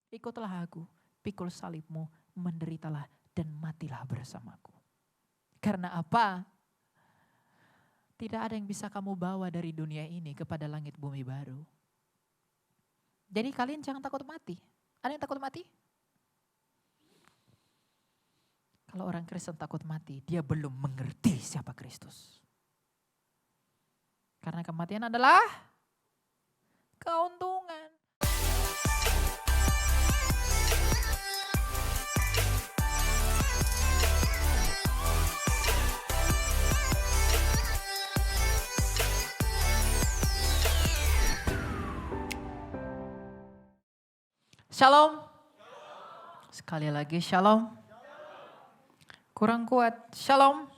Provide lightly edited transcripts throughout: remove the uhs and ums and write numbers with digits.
Ikutlah aku, pikul salibmu, menderitalah dan matilah bersamaku. Karena apa? Tidak ada yang bisa kamu bawa dari dunia ini kepada langit bumi baru. Jadi kalian jangan takut mati. Ada yang takut mati? Kalau orang Kristen takut mati, dia belum mengerti siapa Kristus. Karena kematian adalah keuntungan. Shalom. Sekali lagi shalom. Kurang kuat. Shalom.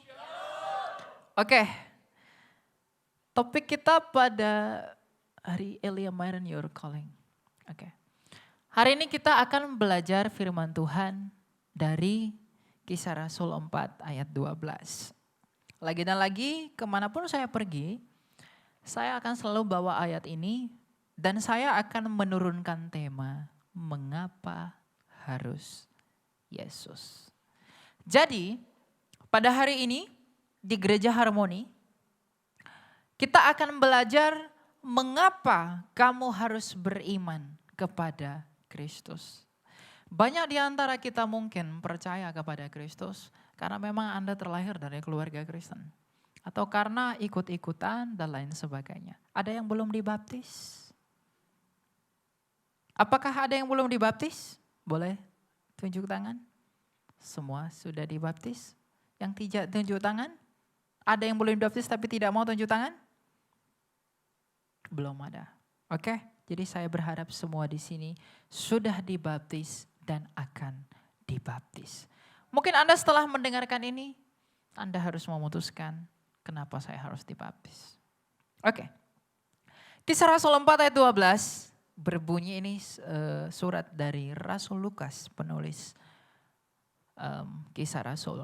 Oke. Topik kita pada hari Elia Myron Your Calling. Oke. Hari ini kita akan belajar firman Tuhan dari Kisah Rasul 4 ayat 12. Lagi dan lagi kemanapun saya pergi, saya akan selalu bawa ayat ini dan saya akan menurunkan tema. Mengapa harus Yesus? Jadi pada hari ini di Gereja Harmoni kita akan belajar mengapa kamu harus beriman kepada Kristus. Banyak di antara kita mungkin percaya kepada Kristus karena memang Anda terlahir dari keluarga Kristen. Atau karena ikut-ikutan dan lain sebagainya. Ada yang belum dibaptis? Apakah ada yang belum dibaptis? Boleh tunjuk tangan. Semua sudah dibaptis. Yang tidak tunjuk tangan? Ada yang belum dibaptis tapi tidak mau tunjuk tangan? Belum ada. Oke, jadi saya berharap semua di sini sudah dibaptis dan akan dibaptis. Mungkin Anda setelah mendengarkan ini, Anda harus memutuskan kenapa saya harus dibaptis. Oke, Kisah Rasul 4 ayat 12. Berbunyi ini surat dari Rasul Lukas, penulis Kisah Rasul.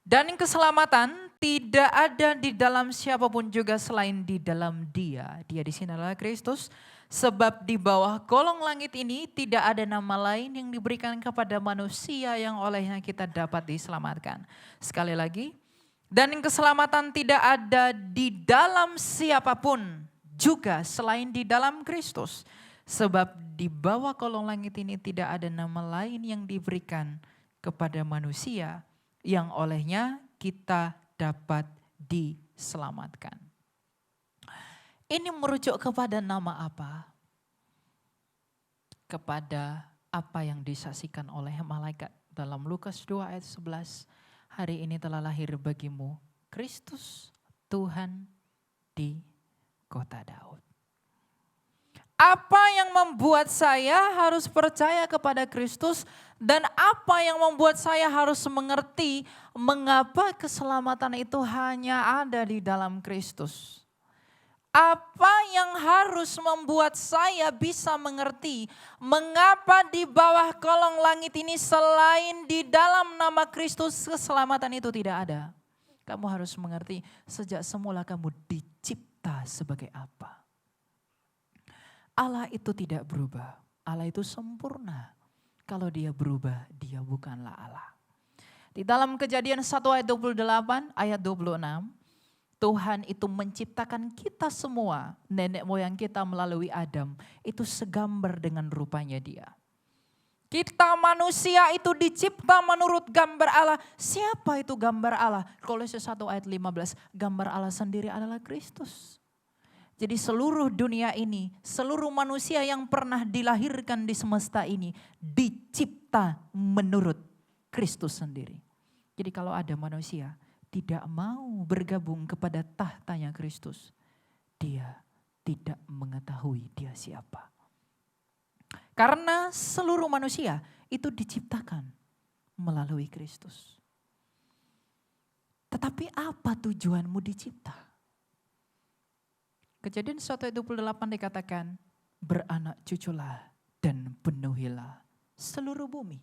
Dan keselamatan tidak ada di dalam siapapun juga selain di dalam Dia. Dia di sini adalah Kristus. Sebab di bawah kolong langit ini tidak ada nama lain yang diberikan kepada manusia yang olehnya kita dapat diselamatkan. Sekali lagi, dan keselamatan tidak ada di dalam siapapun juga selain di dalam Kristus. Sebab di bawah kolong langit ini tidak ada nama lain yang diberikan kepada manusia yang olehnya kita dapat diselamatkan. Ini merujuk kepada nama apa? Kepada apa yang disaksikan oleh malaikat dalam Lukas 2 ayat 11. Hari ini telah lahir bagimu Kristus Tuhan di kota Daud. Apa yang membuat saya harus percaya kepada Kristus dan apa yang membuat saya harus mengerti mengapa keselamatan itu hanya ada di dalam Kristus. Apa yang harus membuat saya bisa mengerti mengapa di bawah kolong langit ini selain di dalam nama Kristus keselamatan itu tidak ada. Kamu harus mengerti sejak semula kamu dicipta sebagai apa. Allah itu tidak berubah. Allah itu sempurna. Kalau dia berubah, dia bukanlah Allah. Di dalam Kejadian 1 ayat 28, ayat 26, Tuhan itu menciptakan kita semua, nenek moyang kita melalui Adam, itu segambar dengan rupanya dia. Kita manusia itu dicipta menurut gambar Allah. Siapa itu gambar Allah? Kolose 1 ayat 15, gambar Allah sendiri adalah Kristus. Jadi seluruh dunia ini, seluruh manusia yang pernah dilahirkan di semesta ini dicipta menurut Kristus sendiri. Jadi kalau ada manusia tidak mau bergabung kepada tahtanya Kristus, dia tidak mengetahui dia siapa. Karena seluruh manusia itu diciptakan melalui Kristus. Tetapi apa tujuanmu dicipta? Kejadian 1 ayat 28 dikatakan, beranak cuculah dan penuhilah seluruh bumi.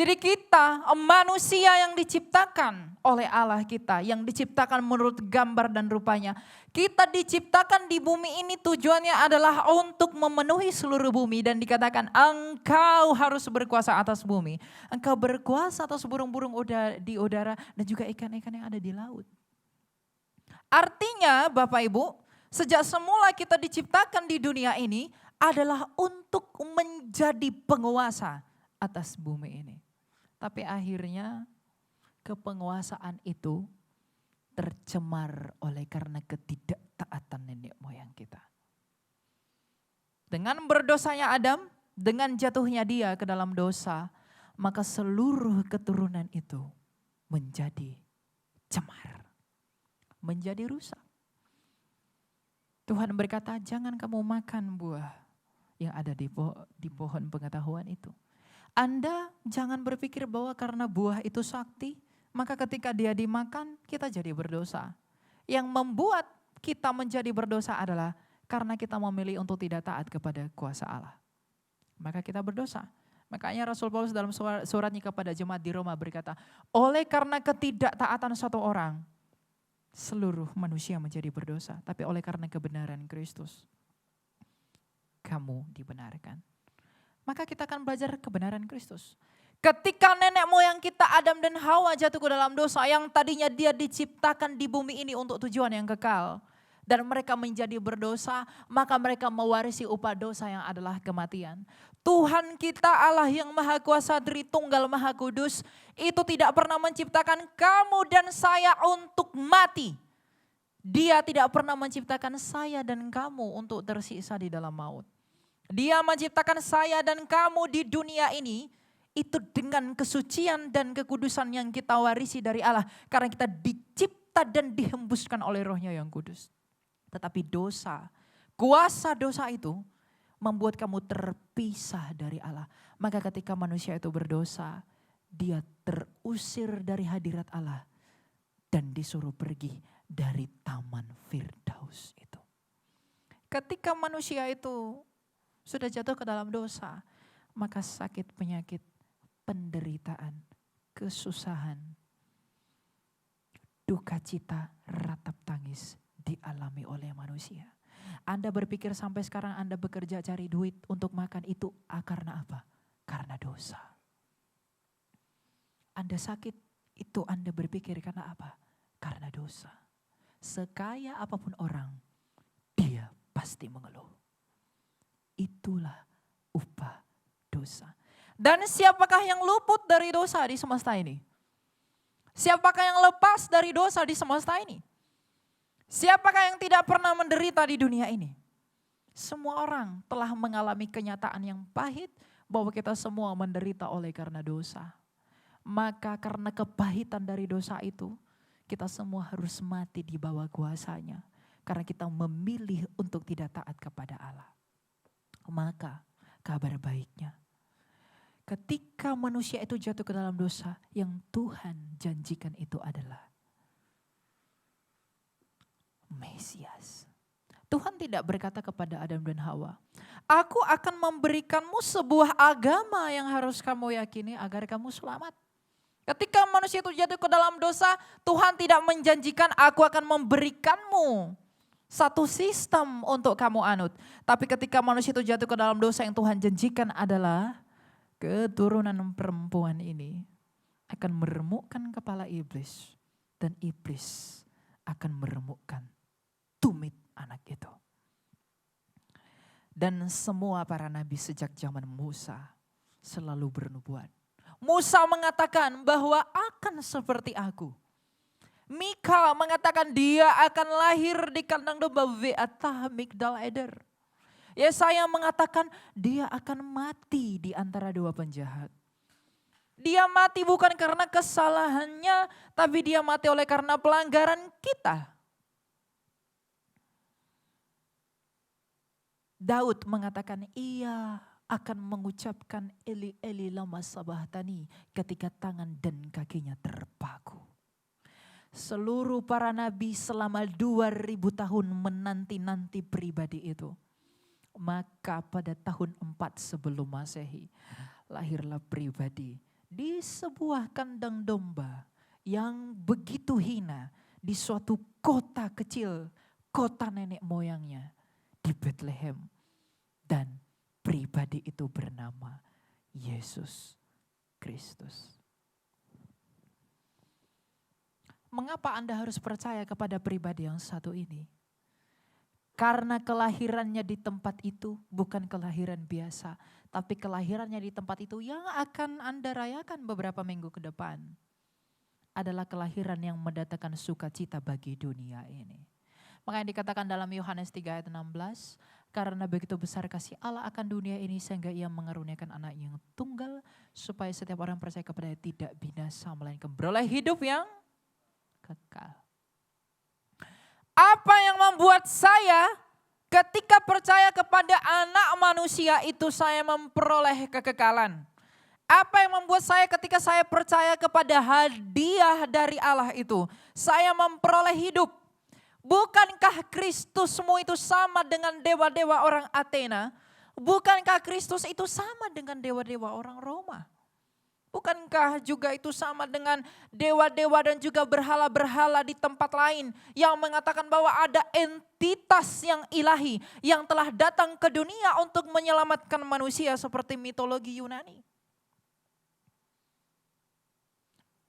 Jadi kita manusia yang diciptakan oleh Allah kita, yang diciptakan menurut gambar dan rupanya. Kita diciptakan di bumi ini tujuannya adalah untuk memenuhi seluruh bumi dan dikatakan engkau harus berkuasa atas bumi. Engkau berkuasa atas burung-burung di udara dan juga ikan-ikan yang ada di laut. Artinya Bapak Ibu, sejak semula kita diciptakan di dunia ini adalah untuk menjadi penguasa atas bumi ini. Tapi akhirnya kepenguasaan itu tercemar oleh karena ketidaktaatan nenek moyang kita. Dengan berdosanya Adam, dengan jatuhnya dia ke dalam dosa, maka seluruh keturunan itu menjadi cemar, menjadi rusak. Tuhan berkata, jangan kamu makan buah yang ada di pohon pengetahuan itu. Anda jangan berpikir bahwa karena buah itu sakti, maka ketika dia dimakan kita jadi berdosa. Yang membuat kita menjadi berdosa adalah karena kita memilih untuk tidak taat kepada kuasa Allah. Maka kita berdosa. Makanya Rasul Paulus dalam suratnya kepada jemaat di Roma berkata, oleh karena ketidaktaatan satu orang, seluruh manusia menjadi berdosa. Tapi oleh karena kebenaran Kristus, kamu dibenarkan. Maka kita akan belajar kebenaran Kristus. Ketika nenek moyang kita Adam dan Hawa jatuh ke dalam dosa yang tadinya dia diciptakan di bumi ini untuk tujuan yang kekal. Dan mereka menjadi berdosa, maka mereka mewarisi upah dosa yang adalah kematian. Tuhan kita Allah yang Maha Kuasa, Tritunggal Maha Kudus, itu tidak pernah menciptakan kamu dan saya untuk mati. Dia tidak pernah menciptakan saya dan kamu untuk tersiksa di dalam maut. Dia menciptakan saya dan kamu di dunia ini itu dengan kesucian dan kekudusan yang kita warisi dari Allah. Karena kita dicipta dan dihembuskan oleh Roh-Nya yang kudus. Tetapi dosa, kuasa dosa itu membuat kamu terpisah dari Allah. Maka ketika manusia itu berdosa, dia terusir dari hadirat Allah dan disuruh pergi dari Taman Firdaus itu. Ketika manusia itu sudah jatuh ke dalam dosa, maka sakit, penyakit, penderitaan, kesusahan, duka cita, ratap tangis dialami oleh manusia. Anda berpikir sampai sekarang Anda bekerja cari duit untuk makan itu karena apa? Karena dosa. Anda sakit itu Anda berpikir karena apa? Karena dosa. Sekaya apapun orang, dia pasti mengeluh. Itulah upah dosa. Dan siapakah yang luput dari dosa di semesta ini? Siapakah yang lepas dari dosa di semesta ini? Siapakah yang tidak pernah menderita di dunia ini? Semua orang telah mengalami kenyataan yang pahit bahwa kita semua menderita oleh karena dosa. Maka karena kepahitan dari dosa itu, kita semua harus mati di bawah kuasanya. Karena kita memilih untuk tidak taat kepada Allah. Maka kabar baiknya, ketika manusia itu jatuh ke dalam dosa, yang Tuhan janjikan itu adalah Mesias. Tuhan tidak berkata kepada Adam dan Hawa, aku akan memberikanmu sebuah agama yang harus kamu yakini agar kamu selamat. Ketika manusia itu jatuh ke dalam dosa, Tuhan tidak menjanjikan aku akan memberikanmu satu sistem untuk kamu anut. Tapi ketika manusia itu jatuh ke dalam dosa, yang Tuhan janjikan adalah keturunan perempuan ini akan meremukkan kepala iblis. Dan iblis akan meremukkan tumit anak itu. Dan semua para nabi sejak zaman Musa selalu bernubuat. Musa mengatakan bahwa akan seperti aku. Mika mengatakan dia akan lahir di kandang domba Ve'atah Migdal Eder. Yesaya mengatakan dia akan mati di antara dua penjahat. Dia mati bukan karena kesalahannya, tapi dia mati oleh karena pelanggaran kita. Daud mengatakan ia akan mengucapkan Eli Eli lama sabahtani ketika tangan dan kakinya terpaku. Seluruh para nabi selama 2000 tahun menanti-nanti pribadi itu. Maka pada tahun 4 sebelum Masehi lahirlah pribadi di sebuah kandang domba yang begitu hina di suatu kota kecil, kota nenek moyangnya di Bethlehem. Dan pribadi itu bernama Yesus Kristus. Mengapa Anda harus percaya kepada pribadi yang satu ini? Karena kelahirannya di tempat itu bukan kelahiran biasa, tapi kelahirannya di tempat itu yang akan Anda rayakan beberapa minggu ke depan adalah kelahiran yang mendatangkan sukacita bagi dunia ini. Makanya dikatakan dalam Yohanes 3 ayat 16, karena begitu besar kasih Allah akan dunia ini sehingga ia mengaruniakan anak yang tunggal supaya setiap orang percaya kepadanya tidak binasa melainkan beroleh hidup yang kekal. Apa yang membuat saya ketika percaya kepada anak manusia itu saya memperoleh kekekalan? Apa yang membuat saya ketika saya percaya kepada hadiah dari Allah itu, saya memperoleh hidup? Bukankah Kristusmu itu sama dengan dewa-dewa orang Athena? Bukankah Kristus itu sama dengan dewa-dewa orang Roma? Bukankah juga itu sama dengan dewa-dewa dan juga berhala-berhala di tempat lain yang mengatakan bahwa ada entitas yang ilahi yang telah datang ke dunia untuk menyelamatkan manusia seperti mitologi Yunani?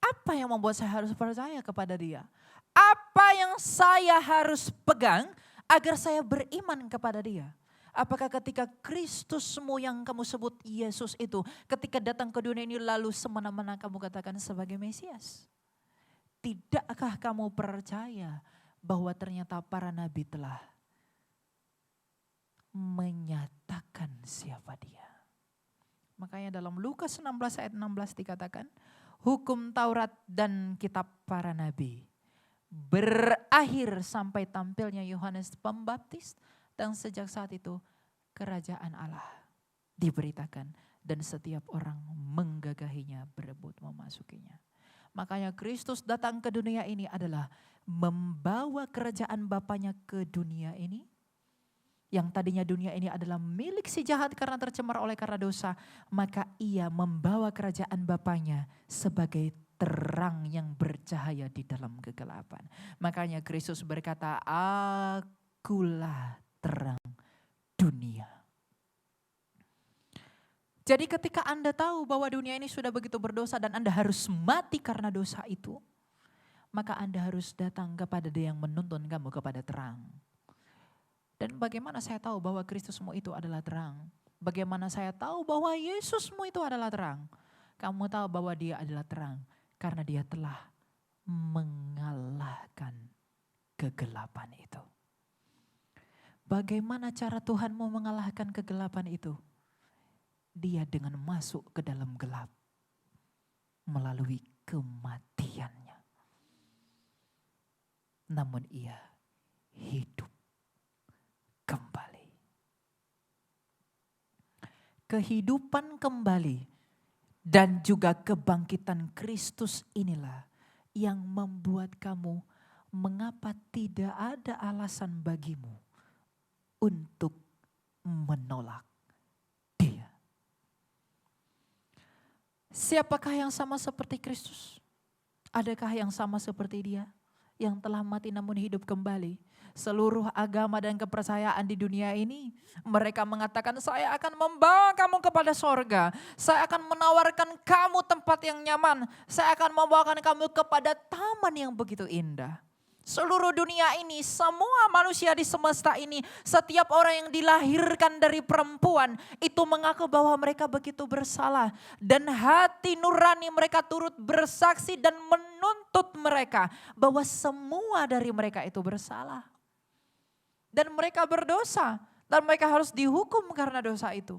Apa yang membuat saya harus percaya kepada dia? Apa yang saya harus pegang agar saya beriman kepada dia? Apakah ketika Kristusmu yang kamu sebut Yesus itu ketika datang ke dunia ini lalu semena-mena kamu katakan sebagai Mesias? Tidakkah kamu percaya bahwa ternyata para nabi telah menyatakan siapa dia? Makanya dalam Lukas 16 ayat 16 dikatakan, hukum Taurat dan kitab para nabi berakhir sampai tampilnya Yohanes Pembaptis. Dan sejak saat itu kerajaan Allah diberitakan dan setiap orang menggagahinya, berebut memasukinya. Makanya Kristus datang ke dunia ini adalah membawa kerajaan Bapaknya ke dunia ini. Yang tadinya dunia ini adalah milik si jahat karena tercemar oleh karena dosa. Maka ia membawa kerajaan Bapaknya sebagai terang yang bercahaya di dalam kegelapan. Makanya Kristus berkata, akulah terang dunia. Jadi ketika Anda tahu bahwa dunia ini sudah begitu berdosa dan Anda harus mati karena dosa itu, maka Anda harus datang kepada Dia yang menuntun kamu kepada terang. Dan bagaimana saya tahu bahwa Kristusmu itu adalah terang? Bagaimana saya tahu bahwa Yesusmu itu adalah terang? Kamu tahu bahwa Dia adalah terang karena Dia telah mengalahkan kegelapan itu. Bagaimana cara Tuhan mau mengalahkan kegelapan itu? Dia dengan masuk ke dalam gelap melalui kematiannya. Namun ia hidup kembali. Kehidupan kembali dan juga kebangkitan Kristus inilah yang membuat kamu mengapa tidak ada alasan bagimu untuk menolak Dia. Siapakah yang sama seperti Kristus? Adakah yang sama seperti Dia yang telah mati namun hidup kembali? Seluruh agama dan kepercayaan di dunia ini, mereka mengatakan saya akan membawa kamu kepada sorga. Saya akan menawarkan kamu tempat yang nyaman. Saya akan membawakan kamu kepada taman yang begitu indah. Seluruh dunia ini, semua manusia di semesta ini, setiap orang yang dilahirkan dari perempuan itu mengaku bahwa mereka begitu bersalah. Dan hati nurani mereka turut bersaksi dan menuntut mereka bahwa semua dari mereka itu bersalah. Dan mereka berdosa dan mereka harus dihukum karena dosa itu.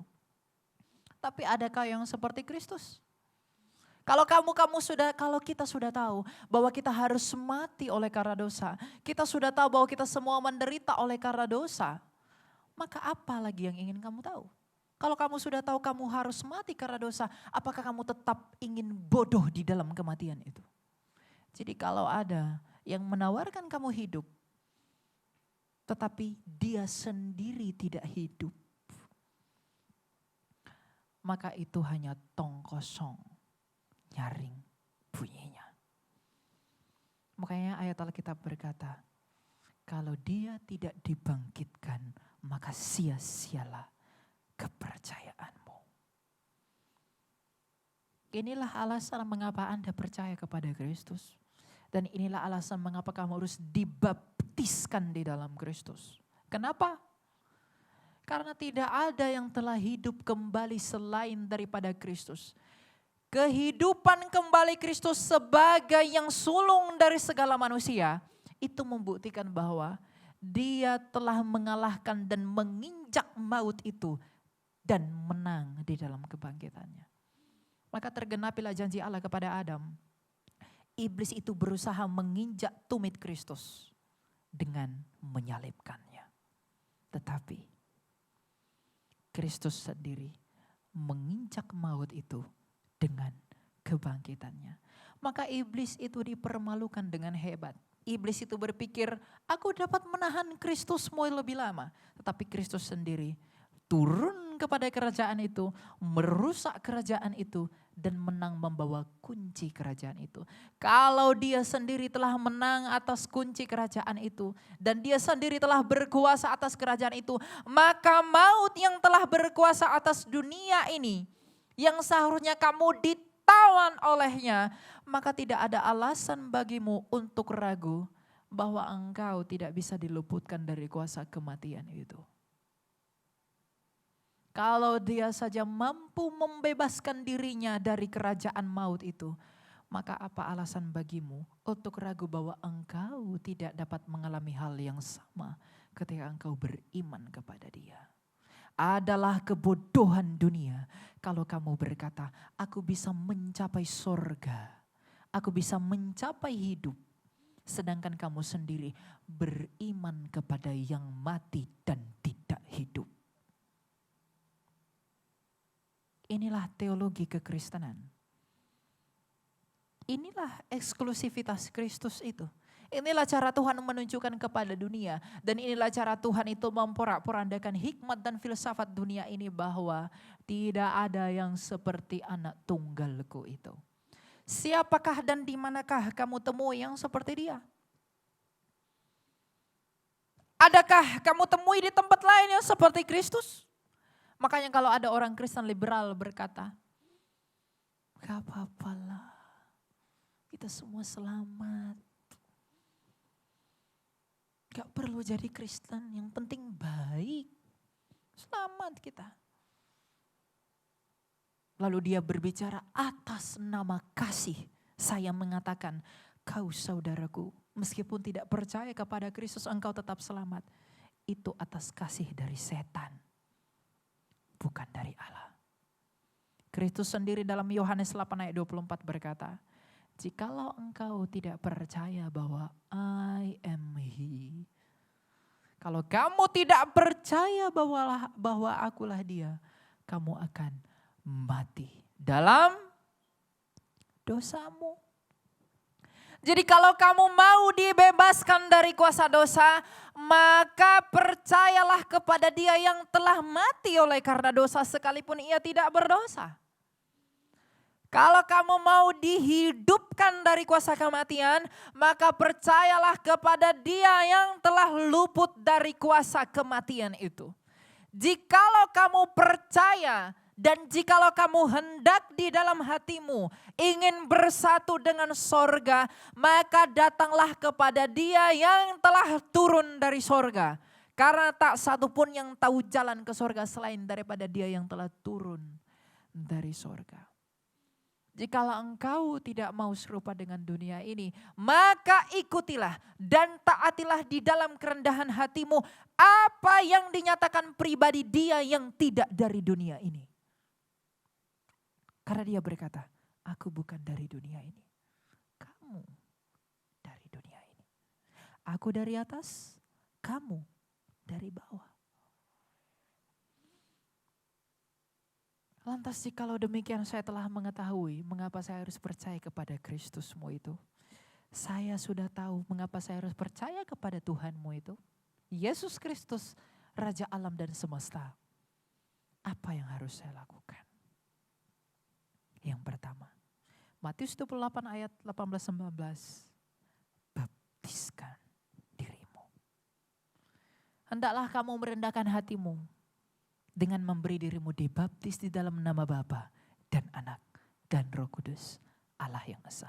Tapi adakah yang seperti Kristus? Kalau kita sudah tahu bahwa kita harus mati oleh karena dosa, kita sudah tahu bahwa kita semua menderita oleh karena dosa, maka apa lagi yang ingin kamu tahu? Kalau kamu sudah tahu kamu harus mati karena dosa, apakah kamu tetap ingin bodoh di dalam kematian itu? Jadi kalau ada yang menawarkan kamu hidup, tetapi dia sendiri tidak hidup, maka itu hanya tong kosong. nyaring bunyinya. Makanya ayat Alkitab berkata, kalau dia tidak dibangkitkan, maka sia-sialah kepercayaanmu. Inilah alasan mengapa Anda percaya kepada Kristus. Dan inilah alasan mengapa kamu harus dibaptiskan di dalam Kristus. Kenapa? Karena tidak ada yang telah hidup kembali selain daripada Kristus. Kehidupan kembali Kristus sebagai yang sulung dari segala manusia, itu membuktikan bahwa dia telah mengalahkan dan menginjak maut itu dan menang di dalam kebangkitannya. Maka tergenapilah janji Allah kepada Adam. Iblis itu berusaha menginjak tumit Kristus dengan menyalibkannya. Tetapi Kristus sendiri menginjak maut itu dengan kebangkitannya. Maka iblis itu dipermalukan dengan hebat. Iblis itu berpikir, aku dapat menahan Kristus mau lebih lama. Tetapi Kristus sendiri turun kepada kerajaan itu, merusak kerajaan itu, dan menang membawa kunci kerajaan itu. Kalau dia sendiri telah menang atas kunci kerajaan itu, dan dia sendiri telah berkuasa atas kerajaan itu, maka maut yang telah berkuasa atas dunia ini, yang seharusnya kamu ditawan olehnya, maka tidak ada alasan bagimu untuk ragu bahwa engkau tidak bisa diluputkan dari kuasa kematian itu. Kalau dia saja mampu membebaskan dirinya dari kerajaan maut itu, maka apa alasan bagimu untuk ragu bahwa engkau tidak dapat mengalami hal yang sama ketika engkau beriman kepada dia? Adalah kebodohan dunia kalau kamu berkata, aku bisa mencapai sorga, aku bisa mencapai hidup, sedangkan kamu sendiri beriman kepada yang mati dan tidak hidup. Inilah teologi kekristenan. Inilah eksklusivitas Kristus itu. Inilah cara Tuhan menunjukkan kepada dunia. Dan inilah cara Tuhan itu memporak-porandakan hikmat dan filsafat dunia ini bahwa tidak ada yang seperti anak tunggalku itu. Siapakah dan di manakah kamu temui yang seperti dia? Adakah kamu temui di tempat lain yang seperti Kristus? Makanya kalau ada orang Kristen liberal berkata, gak apa-apalah, kita semua selamat. Gak perlu jadi Kristen, yang penting baik. Selamat kita. Lalu dia berbicara atas nama kasih. Saya mengatakan, kau saudaraku, meskipun tidak percaya kepada Kristus, engkau tetap selamat. Itu atas kasih dari setan, bukan dari Allah. Kristus sendiri dalam Yohanes 8 ayat 24 berkata, jikalau engkau tidak percaya bahwa I am He. Kalau kamu tidak percaya bahwa akulah dia, kamu akan mati dalam dosamu. Jadi kalau kamu mau dibebaskan dari kuasa dosa, maka percayalah kepada dia yang telah mati oleh karena dosa sekalipun ia tidak berdosa. Kalau kamu mau dihidupkan dari kuasa kematian, maka percayalah kepada dia yang telah luput dari kuasa kematian itu. Jikalau kamu percaya dan jikalau kamu hendak di dalam hatimu ingin bersatu dengan sorga, maka datanglah kepada dia yang telah turun dari sorga. Karena tak satu pun yang tahu jalan ke sorga selain daripada dia yang telah turun dari sorga. Jikalau engkau tidak mau serupa dengan dunia ini, maka ikutilah dan taatilah di dalam kerendahan hatimu apa yang dinyatakan pribadi dia yang tidak dari dunia ini. Karena dia berkata, aku bukan dari dunia ini, kamu dari dunia ini. Aku dari atas, kamu dari bawah. Lantas jikalau demikian saya telah mengetahui mengapa saya harus percaya kepada Kristusmu itu. Saya sudah tahu mengapa saya harus percaya kepada Tuhanmu itu. Yesus Kristus, Raja alam dan semesta. Apa yang harus saya lakukan? Yang pertama, Matius 28 ayat 18-19. Baptiskan dirimu. Hendaklah kamu merendahkan hatimu dengan memberi dirimu dibaptis di dalam nama Bapa dan Anak dan Roh Kudus, Allah yang esa.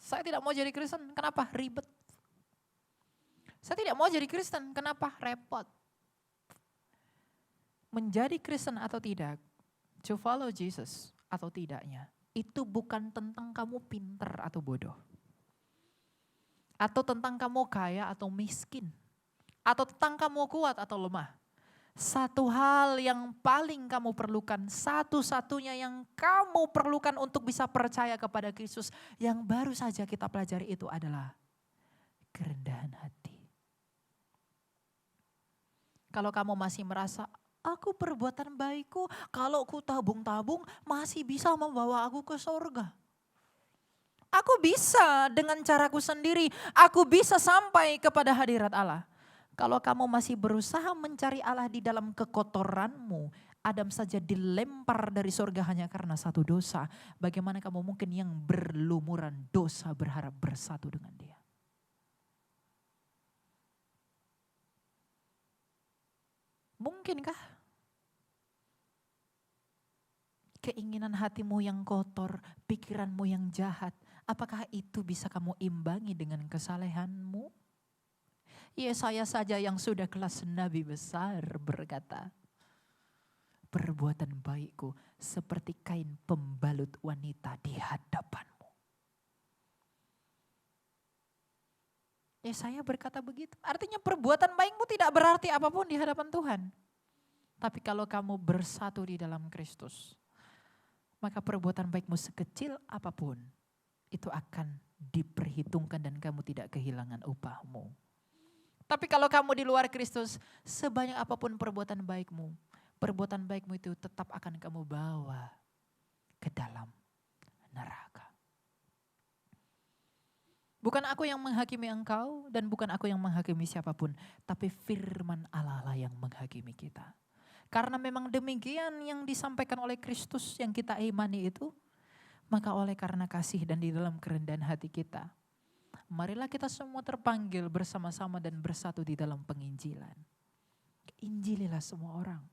Saya tidak mau jadi Kristen, kenapa? Ribet. Saya tidak mau jadi Kristen, kenapa? Repot. Menjadi Kristen atau tidak, to follow Jesus atau tidaknya, itu bukan tentang kamu pinter atau bodoh. Atau tentang kamu kaya atau miskin. Atau tentang kamu kuat atau lemah. Satu hal yang paling kamu perlukan, satu-satunya yang kamu perlukan untuk bisa percaya kepada Kristus, yang baru saja kita pelajari itu adalah kerendahan hati. Kalau kamu masih merasa, aku perbuatan baikku, kalau ku tabung-tabung masih bisa membawa aku ke surga. Aku bisa dengan caraku sendiri, aku bisa sampai kepada hadirat Allah. Kalau kamu masih berusaha mencari Allah di dalam kekotoranmu, Adam saja dilempar dari surga hanya karena satu dosa. Bagaimana kamu mungkin yang berlumuran dosa berharap bersatu dengan Dia? Mungkinkah? Keinginan hatimu yang kotor, pikiranmu yang jahat, apakah itu bisa kamu imbangi dengan kesalehanmu? Yesaya saja yang sudah kelas nabi besar berkata, perbuatan baikku seperti kain pembalut wanita di hadapanmu. Yesaya berkata begitu. Artinya perbuatan baikmu tidak berarti apapun di hadapan Tuhan. Tapi kalau kamu bersatu di dalam Kristus, maka perbuatan baikmu sekecil apapun itu akan diperhitungkan dan kamu tidak kehilangan upahmu. Tapi kalau kamu di luar Kristus, sebanyak apapun perbuatan baikmu itu tetap akan kamu bawa ke dalam neraka. Bukan aku yang menghakimi engkau dan bukan aku yang menghakimi siapapun, tapi firman Allah lah yang menghakimi kita. Karena memang demikian yang disampaikan oleh Kristus yang kita imani itu, maka oleh karena kasih dan di dalam kerendahan hati kita, marilah kita semua terpanggil bersama-sama dan bersatu di dalam penginjilan. Injililah semua orang.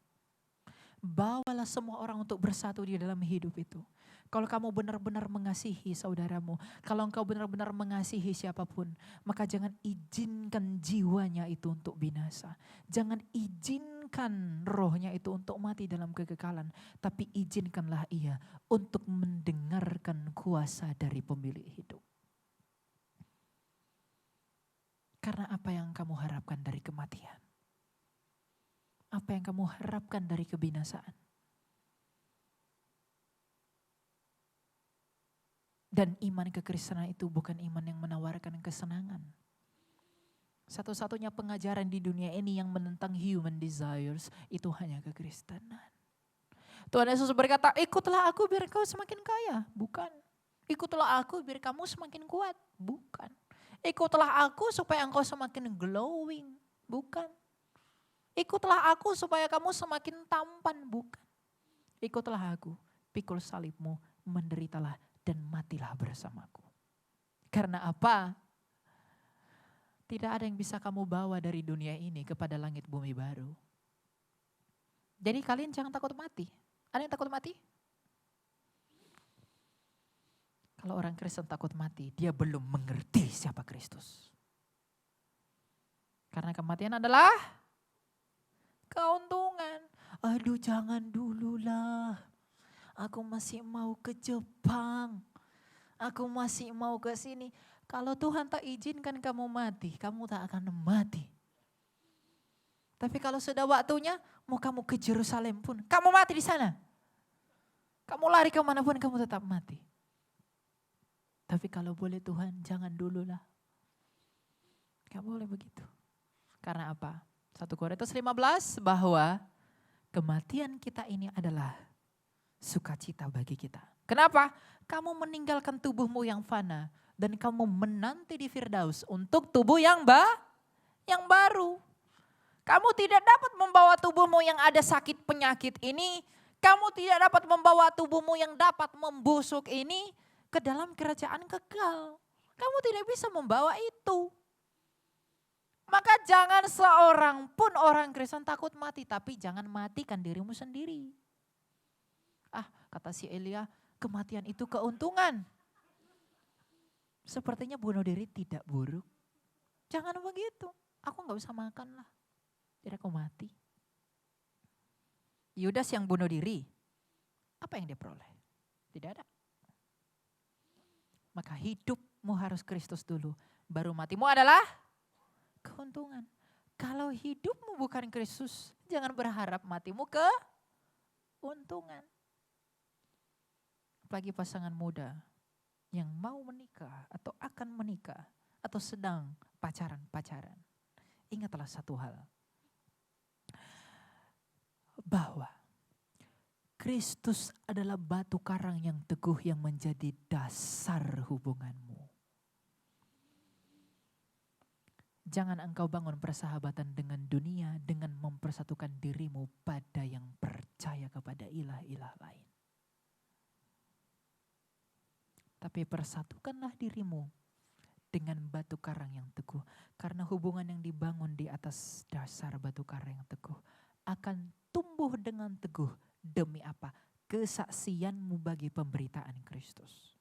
Bawalah semua orang untuk bersatu di dalam hidup itu. Kalau kamu benar-benar mengasihi saudaramu, kalau engkau benar-benar mengasihi siapapun, maka jangan izinkan jiwanya itu untuk binasa. Jangan izinkan rohnya itu untuk mati dalam kekekalan. Tapi izinkanlah ia untuk mendengarkan kuasa dari pemilik hidup. Karena apa yang kamu harapkan dari kematian? Apa yang kamu harapkan dari kebinasaan? Dan iman kekristenan itu bukan iman yang menawarkan kesenangan. Satu-satunya pengajaran di dunia ini yang menentang human desires itu hanya kekristenan. Tuhan Yesus berkata, ikutlah aku biar kau semakin kaya. Bukan. Ikutlah aku biar kamu semakin kuat. Bukan. Ikutlah aku supaya engkau semakin glowing. Bukan. Ikutlah aku supaya kamu semakin tampan. Bukan. Ikutlah aku, pikul salibmu, menderitalah dan matilah bersamaku. Karena apa? Tidak ada yang bisa kamu bawa dari dunia ini kepada langit bumi baru. Jadi kalian jangan takut mati. Ada yang takut mati? Kalau orang Kristen takut mati, dia belum mengerti siapa Kristus. Karena kematian adalah keuntungan. Aduh jangan dululah. Aku masih mau ke Jepang. Aku masih mau ke sini. Kalau Tuhan tak izinkan kamu mati, kamu tak akan mati. Tapi kalau sudah waktunya, mau kamu ke Yerusalem pun, kamu mati di sana. Kamu lari kemanapun, kamu tetap mati. Tapi kalau boleh Tuhan, jangan dululah. Gak boleh begitu. Karena apa? 1 Korintus 15 bahwa kematian kita ini adalah sukacita bagi kita. Kenapa? Kamu meninggalkan tubuhmu yang fana dan kamu menanti di Firdaus untuk tubuh yang baru. Kamu tidak dapat membawa tubuhmu yang ada sakit penyakit ini Kamu tidak dapat membawa tubuhmu yang dapat membusuk ini ke dalam kerajaan kekal. Kamu tidak bisa membawa itu. Maka jangan seorang pun orang Kristen takut mati, tapi jangan matikan dirimu sendiri. Kata si Elia, kematian itu keuntungan. Sepertinya bunuh diri tidak buruk. Jangan begitu. Aku gak usah makan lah. Biar aku mati. Yudas yang bunuh diri, apa yang dia peroleh? Tidak ada. Maka hidupmu harus Kristus dulu. Baru matimu adalah keuntungan. Kalau hidupmu bukan Kristus, jangan berharap matimu keuntungan. Bagi pasangan muda yang mau menikah atau akan menikah atau sedang pacaran. Ingatlah satu hal. Bahwa Kristus adalah batu karang yang teguh yang menjadi dasar hubunganmu. Jangan engkau bangun persahabatan dengan dunia dengan mempersatukan dirimu pada yang percaya kepada ilah-ilah lain. Tapi persatukanlah dirimu dengan batu karang yang teguh. Karena hubungan yang dibangun di atas dasar batu karang yang teguh akan tumbuh dengan teguh demi apa? Kesaksianmu bagi pemberitaan Kristus.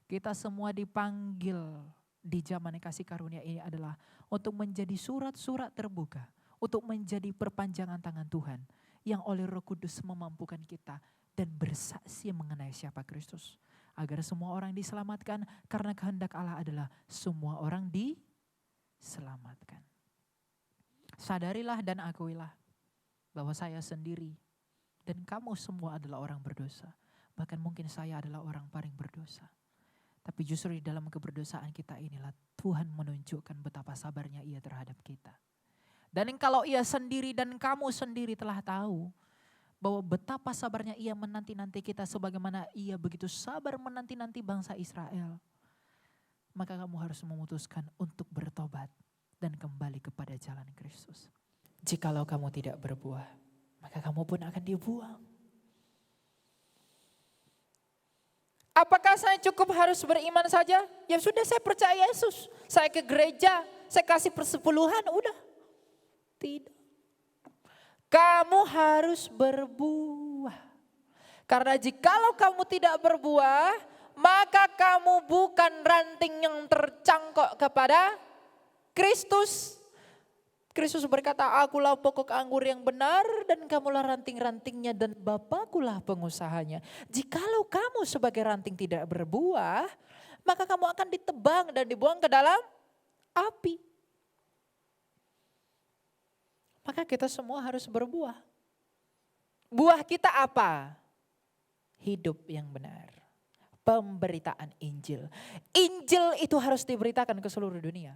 Kita semua dipanggil di zaman kasih karunia ini adalah untuk menjadi surat-surat terbuka. Untuk menjadi perpanjangan tangan Tuhan yang oleh Roh Kudus memampukan kita dan bersaksi mengenai siapa Kristus. Agar semua orang diselamatkan karena kehendak Allah adalah semua orang diselamatkan. Sadarilah dan akuilah bahwa saya sendiri dan kamu semua adalah orang berdosa. Bahkan mungkin saya adalah orang paling berdosa. Tapi justru di dalam keberdosaan kita inilah Tuhan menunjukkan betapa sabarnya Ia terhadap kita. Dan kalau Ia sendiri dan kamu sendiri telah tahu bahwa betapa sabarnya Ia menanti-nanti kita sebagaimana Ia begitu sabar menanti-nanti bangsa Israel. Maka kamu harus memutuskan untuk bertobat dan kembali kepada jalan Kristus. Jikalau kamu tidak berbuah, maka kamu pun akan dibuang. Apakah saya cukup harus beriman saja? Ya sudah, saya percaya Yesus. Saya ke gereja, saya kasih persepuluhan, udah. Tidak. Kamu harus berbuah. Karena jikalau kamu tidak berbuah, maka kamu bukan ranting yang tercangkok kepada Kristus. Kristus berkata, akulah pokok anggur yang benar dan kamulah ranting-rantingnya dan Bapakulah pengusahanya. Jikalau kamu sebagai ranting tidak berbuah, maka kamu akan ditebang dan dibuang ke dalam api. Maka kita semua harus berbuah. Buah kita apa? Hidup yang benar. Pemberitaan Injil. Injil itu harus diberitakan ke seluruh dunia.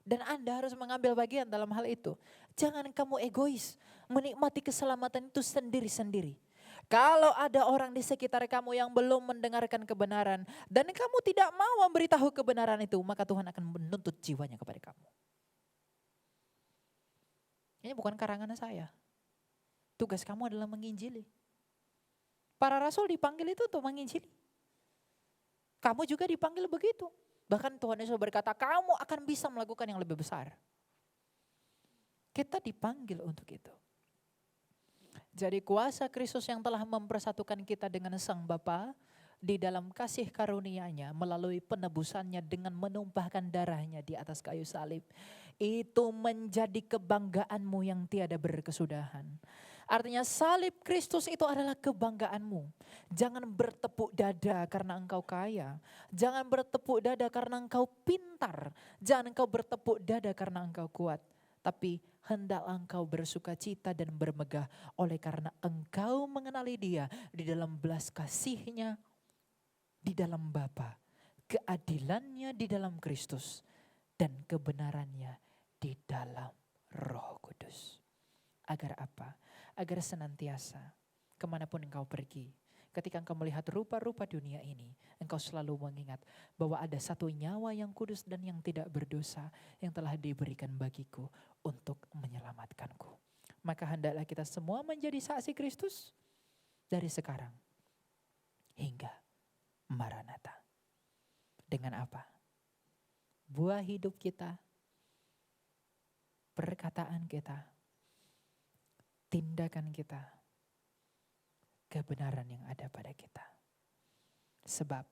Dan Anda harus mengambil bagian dalam hal itu. Jangan kamu egois, menikmati keselamatan itu sendiri-sendiri. Kalau ada orang di sekitar kamu yang belum mendengarkan kebenaran dan kamu tidak mau memberitahu kebenaran itu, maka Tuhan akan menuntut jiwanya kepada kamu. Ini bukan karangan saya. Tugas kamu adalah menginjili. Para rasul dipanggil itu untuk menginjili. Kamu juga dipanggil begitu. Bahkan Tuhan Yesus berkata, kamu akan bisa melakukan yang lebih besar. Kita dipanggil untuk itu. Jadi kuasa Kristus yang telah mempersatukan kita dengan Sang Bapa di dalam kasih karunia-Nya melalui penebusannya dengan menumpahkan darahnya di atas kayu salib. Itu menjadi kebanggaanmu yang tiada berkesudahan. Artinya salib Kristus itu adalah kebanggaanmu. Jangan bertepuk dada karena engkau kaya. Jangan bertepuk dada karena engkau pintar. Jangan engkau bertepuk dada karena engkau kuat. Tapi hendaklah engkau bersuka cita dan bermegah oleh karena engkau mengenali Dia di dalam belas kasih-Nya, di dalam Bapa, keadilannya di dalam Kristus, dan kebenarannya di dalam Roh Kudus. Agar apa? Agar senantiasa kemanapun engkau pergi, ketika engkau melihat rupa-rupa dunia ini, engkau selalu mengingat bahwa ada satu nyawa yang kudus dan yang tidak berdosa yang telah diberikan bagiku untuk menyelamatkanku. Maka hendaklah kita semua menjadi saksi Kristus dari sekarang hingga Maranatha. Dengan apa? Buah hidup kita, perkataan kita, tindakan kita, kebenaran yang ada pada kita. Sebab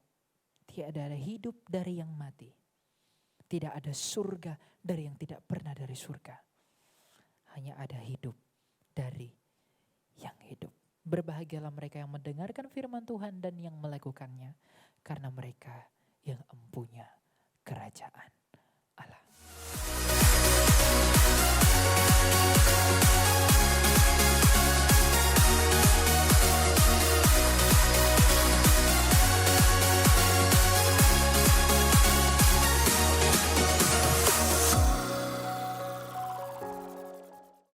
tiada ada hidup dari yang mati. Tidak ada surga dari yang tidak pernah dari surga. Hanya ada hidup dari yang hidup. Berbahagialah mereka yang mendengarkan firman Tuhan dan yang melakukannya. Karena mereka yang